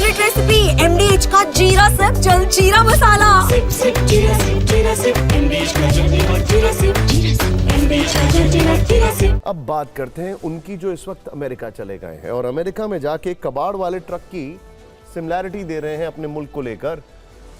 Favourite recipe MDH का जीरा SIP jaljeera मसाला। SIP SIP जीरा सिप MDH का जलजीरा और जीरा सिप MDH का जलजीरा जीरा सिप। अब बात करते हैं उनकी जो इस वक्त अमेरिका चले गए हैं और अमेरिका में जाके कबाड़ वाले ट्रक की सिमिलैरिटी दे रहे हैं अपने मुल्क को लेकर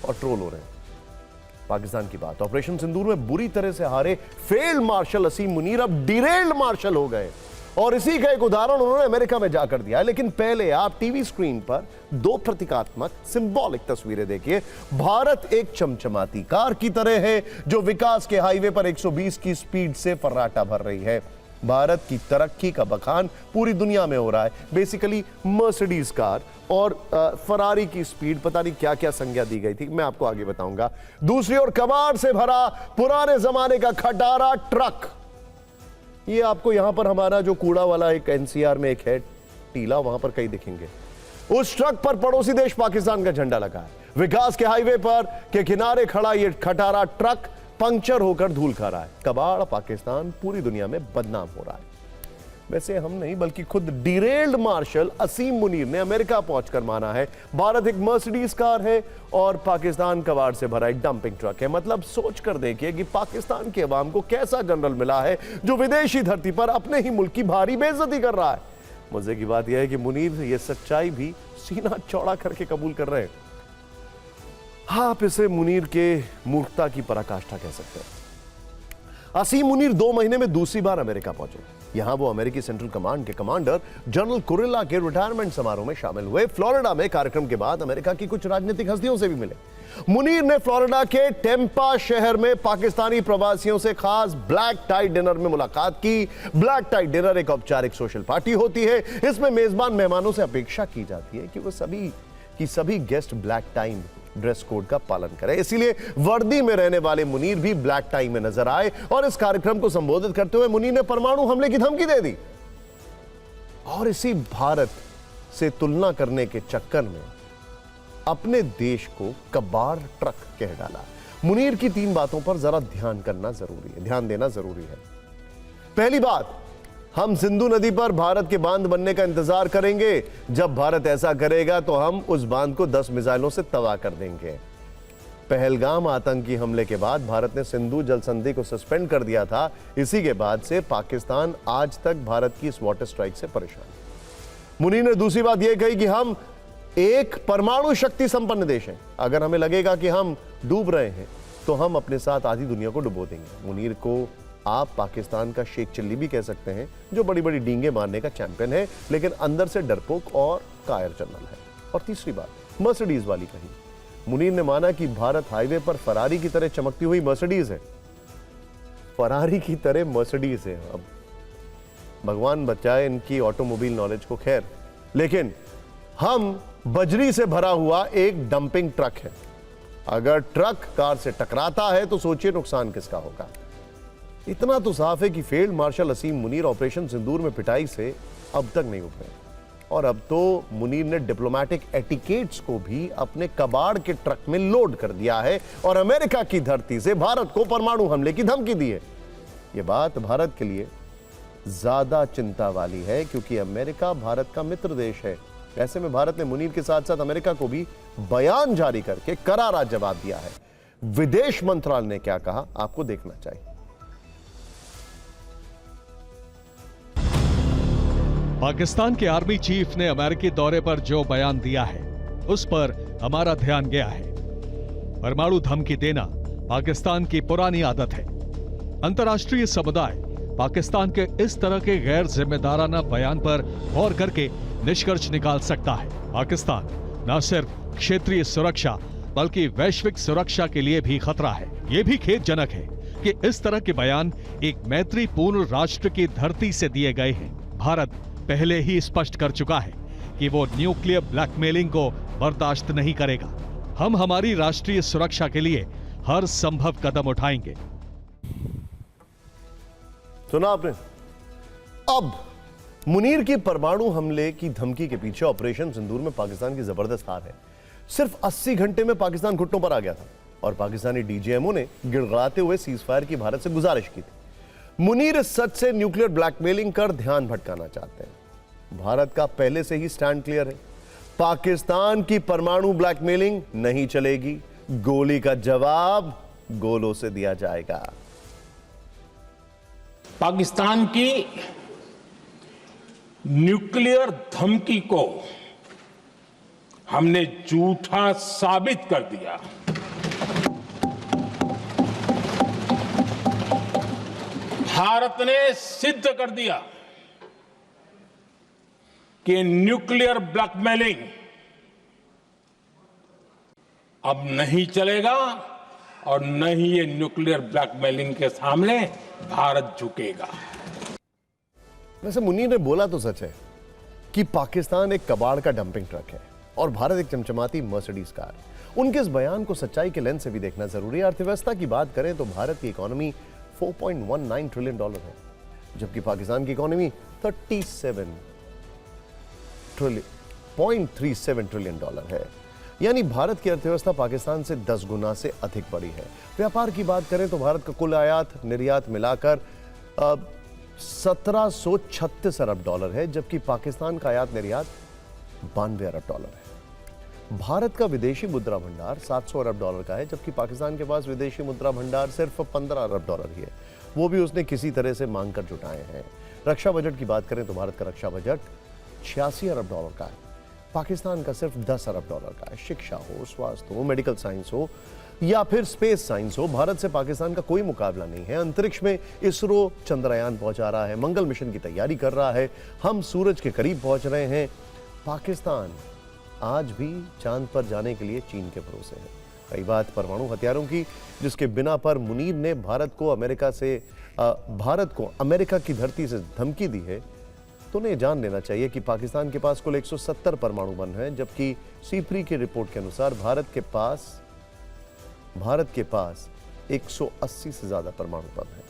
और ट्रोल हो रहे हैं। पाकिस्तान की बात, ऑपरेशन सिंदूर में बुरी तरह से हारे फील्ड मार्शल असीम मुनीर अब डिरेल्ड मार्शल हो गए और इसी का एक उदाहरण उन्होंने अमेरिका में जाकर दिया। लेकिन पहले आप टीवी स्क्रीन पर दो प्रतीकात्मक सिंबॉलिक तस्वीरें देखिए। भारत एक चमचमाती कार की तरह है जो विकास के हाईवे पर 120 की स्पीड से फर्राटा भर रही है। भारत की तरक्की का बखान पूरी दुनिया में हो रहा है। बेसिकली मर्सिडीज कार और फरारी की स्पीड, पता नहीं क्या क्या संज्ञा दी गई थी, मैं आपको आगे बताऊंगा। दूसरी ओर कबाड़ से भरा पुराने जमाने का खटारा ट्रक। ये आपको यहां पर हमारा जो कूड़ा वाला एक NCR में एक है टीला, वहां पर कई दिखेंगे। उस ट्रक पर पड़ोसी देश पाकिस्तान का झंडा लगा है। विकास के हाईवे पर के किनारे खड़ा ये खटारा ट्रक पंक्चर होकर धूल खा रहा है। कबाड़ पाकिस्तान पूरी दुनिया में बदनाम हो रहा है। वैसे हम नहीं बल्कि खुद डिरेल्ड मार्शल असीम मुनीर ने अमेरिका पहुंचकर माना है भारत एक मर्सिडीज कार है और पाकिस्तान कबाड़ से भरा एक डंपिंग ट्रक है। मतलब सोच कर देखिए कि पाकिस्तान के अवाम को कैसा जनरल मिला है जो विदेशी धरती पर अपने ही मुल्क की भारी बेइज्जती कर रहा है। मजे की बात यह है कि मुनीर ये सच्चाई भी सीना चौड़ा करके कबूल कर रहे हैं। आप इसे मुनीर के मूर्खता की पराकाष्ठा कह सकते हैं। असीम मुनीर 2 महीने में दूसरी बार अमेरिका पहुंचे। यहां वो अमेरिकी सेंट्रल कमांड के कमांडर जनरल कुरिल्ला के रिटायरमेंट समारोह में शामिल हुए। फ्लोरिडा में कार्यक्रम के बाद अमेरिका की कुछ राजनीतिक हस्तियों से भी मिले। मुनीर ने फ्लोरिडा के टेम्पा शहर में पाकिस्तानी प्रवासियों से खास ब्लैक टाई डिनर में मुलाकात की। ब्लैक टाई डिनर एक औपचारिक सोशल पार्टी होती है। इसमें मेजबान मेहमानों से अपेक्षा की जाती है कि वो सभी guest black tie dress code का पालन करें। इसीलिए वर्दी में रहने वाले मुनीर भी ब्लैक टाई में नजर आए और इस कार्यक्रम को संबोधित करते हुए मुनीर ने परमाणु हमले की धमकी दे दी और इसी भारत से तुलना करने के चक्कर में अपने देश को कबाड़ ट्रक कह डाला। मुनीर की 3 बातों पर जरा ध्यान देना जरूरी है। पहली बात, हम सिंधु नदी पर भारत के बांध बनने का इंतजार करेंगे। जब भारत ऐसा करेगा तो हम उस बांध को 10 मिसाइलों से तबाह कर देंगे। पहलगाम आतंकी हमले के बाद भारत ने सिंधु जल संधि को सस्पेंड कर दिया था। इसी के बाद से पाकिस्तान आज तक भारत की इस वाटर स्ट्राइक से परेशान है। मुनीर ने दूसरी बात यह कही कि हम एक परमाणु शक्ति संपन्न देश हैं। अगर हमें लगेगा कि हम डूब रहे हैं तो हम अपने साथ आधी दुनिया को डुबो देंगे। मुनीर को आप पाकिस्तान का शेख चिल्ली भी कह सकते हैं जो बड़ी बड़ी डींगे मारने का चैंपियन है लेकिन अंदर से डरपोक और कायर जनरल है। और तीसरी बात, मर्सिडीज वाली कही। मुनीर ने माना कि भारत हाईवे पर फरारी की तरह चमकती हुई मर्सिडीज है। फरारी की तरह मर्सिडीज है। अब भगवान बचाए इनकी ऑटोमोबाइल नॉलेज को, खैर। लेकिन हम बजरी से भरा हुआ एक डंपिंग ट्रक है। अगर ट्रक कार से टकराता है तो सोचिए नुकसान किसका होगा। इतना तो साफ है कि फील्ड मार्शल असीम मुनीर ऑपरेशन सिंदूर में पिटाई से अब तक नहीं उभरे और अब तो मुनीर ने डिप्लोमेटिक एटिकेट्स को भी अपने कबाड़ के ट्रक में लोड कर दिया है और अमेरिका की धरती से भारत को परमाणु हमले की धमकी दी है। यह बात भारत के लिए ज्यादा चिंता वाली है क्योंकि अमेरिका भारत का मित्र देश है। ऐसे में भारत ने मुनीर के साथ साथ अमेरिका को भी बयान जारी करके करारा जवाब दिया है। विदेश मंत्रालय ने क्या कहा आपको देखना चाहिए। पाकिस्तान के आर्मी चीफ ने अमेरिकी दौरे पर जो बयान दिया है उस पर हमारा ध्यान गया है। परमाणु धमकी देना पाकिस्तान की पुरानी आदत है। अंतर्राष्ट्रीय समुदाय पाकिस्तान के इस तरह के गैर जिम्मेदाराना बयान पर गौर करके निष्कर्ष निकाल सकता है। पाकिस्तान न सिर्फ क्षेत्रीय सुरक्षा बल्कि वैश्विक सुरक्षा के लिए भी खतरा है। यह भी खेदजनक है कि इस तरह के बयान एक मैत्रीपूर्ण राष्ट्र की धरती से दिए गए हैं। भारत पहले ही स्पष्ट कर चुका है कि वो न्यूक्लियर ब्लैकमेलिंग को बर्दाश्त नहीं करेगा। हम हमारी राष्ट्रीय सुरक्षा के लिए हर संभव कदम उठाएंगे। सुना आपने। अब मुनीर की परमाणु हमले की धमकी के पीछे ऑपरेशन सिंदूर में पाकिस्तान की जबरदस्त हार है। सिर्फ 80 घंटे में पाकिस्तान घुटनों पर आ गया था और पाकिस्तानी डीजीएमओ ने गिड़गिड़ाते हुए सीजफायर की भारत से गुजारिश की थी। मुनीर इस सच से न्यूक्लियर ब्लैकमेलिंग कर ध्यान भटकाना चाहते हैं। भारत का पहले से ही स्टैंड क्लियर है। पाकिस्तान की परमाणु ब्लैकमेलिंग नहीं चलेगी। गोली का जवाब गोलों से दिया जाएगा। पाकिस्तान की न्यूक्लियर धमकी को हमने झूठा साबित कर दिया। भारत ने सिद्ध कर दिया कि न्यूक्लियर ब्लैकमेलिंग अब नहीं चलेगा और न ही ये न्यूक्लियर ब्लैकमेलिंग के सामने भारत झुकेगा। वैसे मुनीर ने बोला तो सच है कि पाकिस्तान एक कबाड़ का डंपिंग ट्रक है और भारत एक चमचमाती मर्सिडीज कार। उनके इस बयान को सच्चाई के लेंस से भी देखना जरूरी है। अर्थव्यवस्था की बात करें तो भारत की इकोनॉमी $4.19 ट्रिलियन है, जबकि पाकिस्तान की इकोनॉमी $37.37 ट्रिलियन है। यानी भारत की अर्थव्यवस्था पाकिस्तान से 10 गुना से अधिक बड़ी है। व्यापार की बात करें तो भारत का कुल आयात निर्यात मिलाकर $1736 अरब है, जबकि पाकिस्तान का आयात निर्यात $92 अरब है। भारत का विदेशी मुद्रा भंडार $700 अरब का है, जबकि पाकिस्तान के पास विदेशी मुद्रा भंडार सिर्फ $15 अरब ही है, वो भी उसने किसी तरह से मांग कर जुटाए हैं। रक्षा बजट की बात करें तो भारत का रक्षा बजट $86 अरब का है, पाकिस्तान का सिर्फ $10 अरब का है। शिक्षा हो, स्वास्थ्य हो, मेडिकल साइंस हो या फिर स्पेस साइंस हो, भारत से पाकिस्तान का कोई मुकाबला नहीं है। अंतरिक्ष में इसरो चंद्रयान पहुंचा रहा है, मंगल मिशन की तैयारी कर रहा है, हम सूरज के करीब पहुंच रहे हैं। पाकिस्तान आज भी चांद पर जाने के लिए चीन के भरोसे है। कई बात परमाणु हथियारों की, जिसके बिना पर मुनीर ने भारत को अमेरिका की धरती से धमकी दी है, तो उन्हें जान लेना चाहिए कि पाकिस्तान के पास कुल 170 परमाणु बम हैं, जबकि सीप्री की रिपोर्ट के अनुसार भारत के पास 180 से ज्यादा परमाणु बम है।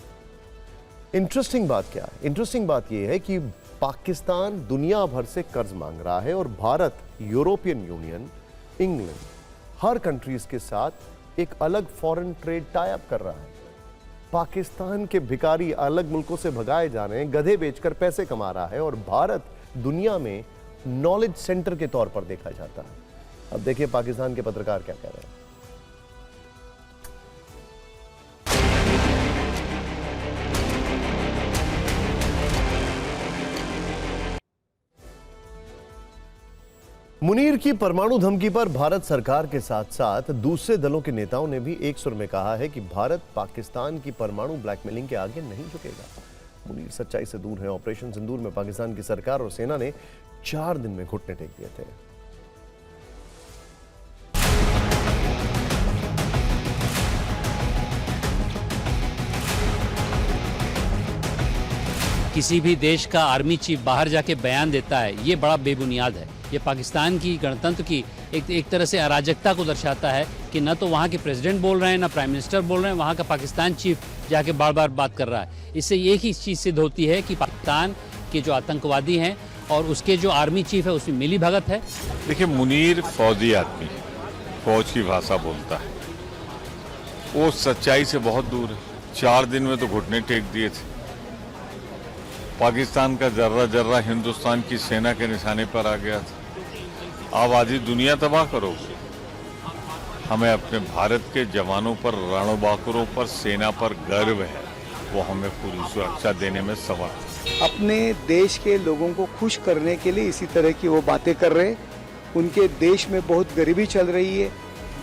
इंटरेस्टिंग बात क्या है? इंटरेस्टिंग बात यह है कि पाकिस्तान दुनिया भर से कर्ज मांग रहा है और भारत, यूरोपियन यूनियन, इंग्लैंड, हर कंट्रीज के साथ एक अलग फॉरेन ट्रेड टाई अप कर रहा है। पाकिस्तान के भिखारी अलग मुल्कों से भगाए जा रहे हैं, गधे बेचकर पैसे कमा रहा है और भारत दुनिया में नॉलेज सेंटर के तौर पर देखा जाता है। अब देखिए पाकिस्तान के पत्रकार क्या कह रहे हैं। मुनीर की परमाणु धमकी पर भारत सरकार के साथ साथ दूसरे दलों के नेताओं ने भी एक सुर में कहा है कि भारत पाकिस्तान की परमाणु ब्लैकमेलिंग के आगे नहीं झुकेगा। मुनीर सच्चाई से दूर है। ऑपरेशन सिंदूर में पाकिस्तान की सरकार और सेना ने 4 दिन में घुटने टेक दिए थे। किसी भी देश का आर्मी चीफ बाहर जाके बयान देता है, ये बड़ा बेबुनियाद है। ये पाकिस्तान की गणतंत्र की एक तरह से अराजकता को दर्शाता है कि न तो वहाँ के प्रेसिडेंट बोल रहे हैं, न प्राइम मिनिस्टर बोल रहे हैं, वहाँ का पाकिस्तान चीफ जाके बार बार बात कर रहा है। इससे एक ही चीज़ सिद्ध होती है कि पाकिस्तान के जो आतंकवादी हैं और उसके जो आर्मी चीफ है उसमें मिली भगत है। देखिए, मुनीर फौजी आदमी, फौज की भाषा बोलता है, वो सच्चाई से बहुत दूर है। 4 दिन में तो घुटने टेक दिए थे। पाकिस्तान का जर्रा जर्रा हिंदुस्तान की सेना के निशाने पर आ गया था। अब आधी दुनिया तबाह करोगे। हमें अपने भारत के जवानों पर, रणबांकुरों पर, सेना पर गर्व है। वो हमें पूरी सुरक्षा देने में समर्थ। अपने देश के लोगों को खुश करने के लिए इसी तरह की वो बातें कर रहे। उनके देश में बहुत गरीबी चल रही है,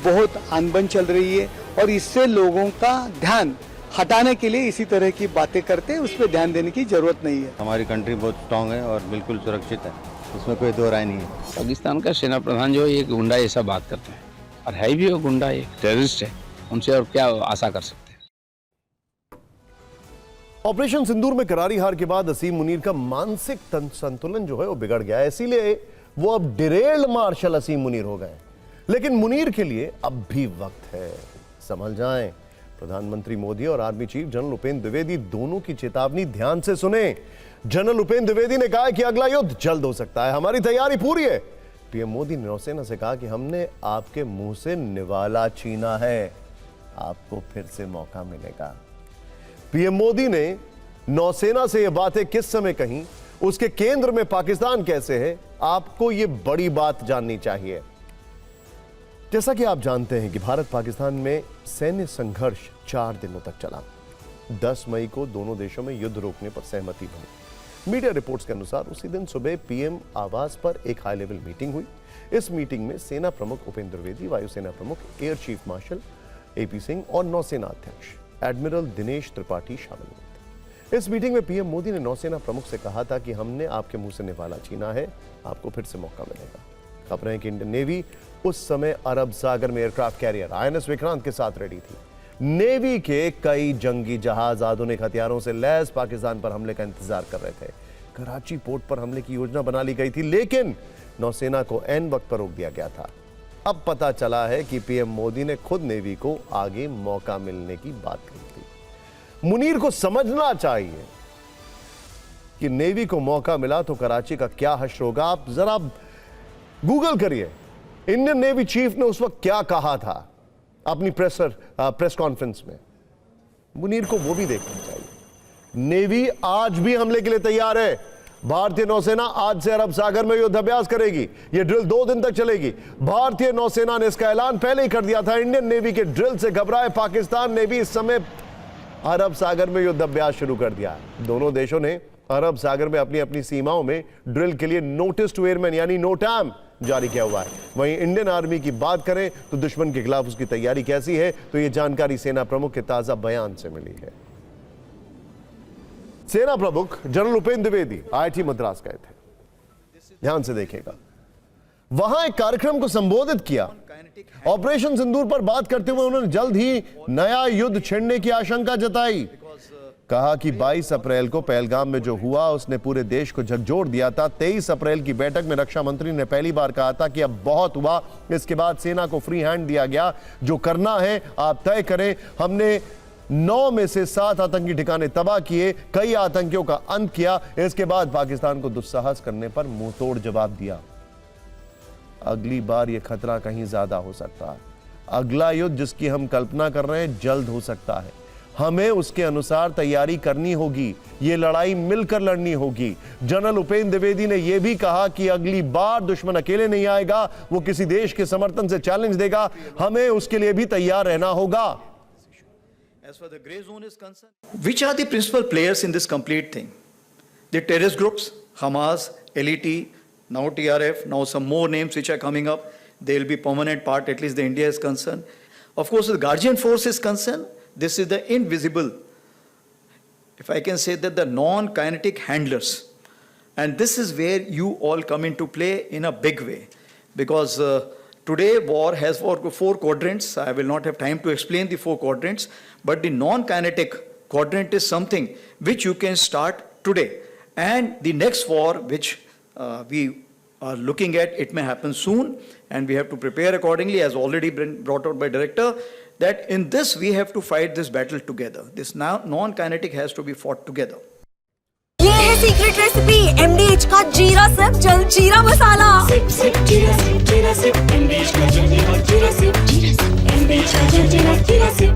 बहुत अनबन चल रही है और इससे लोगों का ध्यान हटाने के लिए इसी तरह की बातें करते हैं। उस पर ध्यान देने की जरूरत नहीं है। हमारी कंट्री बहुत स्ट्रांग है और बिल्कुल सुरक्षित है, उसमें कोई दो राय नहीं है। पाकिस्तान का सेना प्रधान जो है एक गुंडा ऐसा बात करते हैं और है भी वो गुंडा, एक टेररिस्ट है, उनसे और क्या आशा कर सकते हैं। ऑपरेशन सिंदूर में करारी हार के बाद असीम मुनीर का मानसिक संतुलन जो है वो बिगड़ गया है, इसीलिए वो अब डिरेल्ड मार्शल असीम मुनीर हो गए। लेकिन मुनीर के लिए अब भी वक्त है, संभल जाएं। प्रधानमंत्री मोदी और army chief general Upendra Dwivedi दोनों की चेतावनी ध्यान से सुने। जनरल उपेंद्र द्विवेदी ने कहा कि अगला युद्ध जल्द हो सकता है, हमारी तैयारी पूरी है। पीएम मोदी ने नौसेना से कहा कि हमने आपके मुंह से निवाला छीना है, आपको फिर से मौका मिलेगा। पीएम मोदी ने नौसेना से यह बातें किस समय कही, उसके केंद्र में पाकिस्तान कैसे है, आपको ये बड़ी बात जाननी चाहिए। जैसा कि आप जानते हैं कि भारत पाकिस्तान में सैन्य संघर्ष 4 दिनों तक चला। 10 मई को दोनों देशों में युद्ध रोकने पर सहमति बनी। मीडिया रिपोर्ट्स के अनुसार उसी दिन सुबह पीएम आवास पर एक हाई लेवल मीटिंग हुई। इस मीटिंग में सेना प्रमुख उपेंद्र द्विवेदी, वायुसेना प्रमुख air chief marshal AP Singh और नौसेना अध्यक्ष एडमिरल दिनेश त्रिपाठी शामिल हुए थे। इस मीटिंग में पीएम मोदी ने नौसेना प्रमुख से कहा था कि हमने आपके मुंह से निवाला छीना है, आपको फिर से मौका मिलेगा। खबर है कि इंडियन नेवी उस समय अरब सागर में एयरक्राफ्ट कैरियर आईएनएस विक्रांत के साथ रेडी थी। नेवी के कई जंगी जहाज आधुनिक हथियारों से लैस पाकिस्तान पर हमले का इंतजार कर रहे थे। कराची पोर्ट पर हमले की योजना बना ली गई थी, लेकिन नौसेना को ऐन वक्त पर रोक दिया गया था। अब पता चला है कि पीएम मोदी ने खुद नेवी को आगे मौका मिलने की बात कही थी। मुनीर को समझना चाहिए कि नेवी को मौका मिला तो कराची का क्या हश्र होगा। आप जरा गूगल करिए, इंडियन नेवी चीफ ने उस वक्त क्या कहा था अपनी प्रेस कॉन्फ्रेंस में। मुनीर को वो भी देखना चाहिए। नेवी आज भी हमले के लिए तैयार है। भारतीय नौसेना आज से अरब सागर में युद्धाभ्यास करेगी। यह ड्रिल 2 दिन तक चलेगी। भारतीय नौसेना ने इसका ऐलान पहले ही कर दिया था। इंडियन नेवी के ड्रिल से घबराए पाकिस्तान ने भी इस समय अरब सागर में युद्धाभ्यास शुरू कर दिया। दोनों देशों ने अरब सागर में अपनी अपनी सीमाओं में ड्रिल के लिए नोटिस टू एयरमैन यानी नोटैम जारी किया हुआ है। वहीं इंडियन आर्मी की बात करें तो दुश्मन के खिलाफ उसकी तैयारी कैसी है, तो यह जानकारी सेना प्रमुख के ताजा बयान से मिली है। सेना प्रमुख जनरल उपेंद्र द्विवेदी आईआईटी मद्रास गए थे। ध्यान से देखिएगा, वहां एक कार्यक्रम को संबोधित किया। ऑपरेशन सिंदूर पर बात करते हुए उन्होंने जल्द ही नया युद्ध छिड़ने की आशंका जताई। कहा कि 22 अप्रैल को पहलगाम में जो हुआ उसने पूरे देश को झकझोर दिया था। 23 अप्रैल की बैठक में रक्षा मंत्री ने पहली बार कहा था कि अब बहुत हुआ। इसके बाद सेना को फ्री हैंड दिया गया, जो करना है आप तय करें। हमने 9 में से 7 आतंकी ठिकाने तबाह किए, कई आतंकियों का अंत किया। इसके बाद पाकिस्तान को दुस्साहस करने पर मुंहतोड़ जवाब दिया। अगली बार यह खतरा कहीं ज्यादा हो सकता है। अगला युद्ध जिसकी हम कल्पना कर रहे हैं जल्द हो सकता है। हमें उसके अनुसार तैयारी करनी होगी। ये लड़ाई मिलकर लड़नी होगी। जनरल उपेंद्र द्विवेदी ने यह भी कहा कि अगली बार दुश्मन अकेले नहीं आएगा, वो किसी देश के समर्थन से चैलेंज देगा। हमें उसके लिए भी तैयार रहना होगा। As far as the gray zone is concerned, which are the principal players in this complete thing? The terrorist groups, Hamas, LET, now TRF, now some more names which are coming up. They will be permanent part, at least the India is concerned. Of course, the Guardian Force is concerned. This is the invisible, if I can say that, the non-kinetic handlers. And this is where you all come into play in a big way. Because today war has 4 quadrants. I will not have time to explain the 4 quadrants. But the non-kinetic quadrant is something which you can start today. And the next war which we are looking at, it may happen soon. And we have to prepare accordingly, as already been brought out by Director, that in this we have to fight this battle together. This non-kinetic has to be fought together. ये है secret recipe MDH का जीरा SIP जल जीरा मसाला। SIP SIP जीरा SIP MDH का जल जीरा सिप MDH का जल जीरा सिप।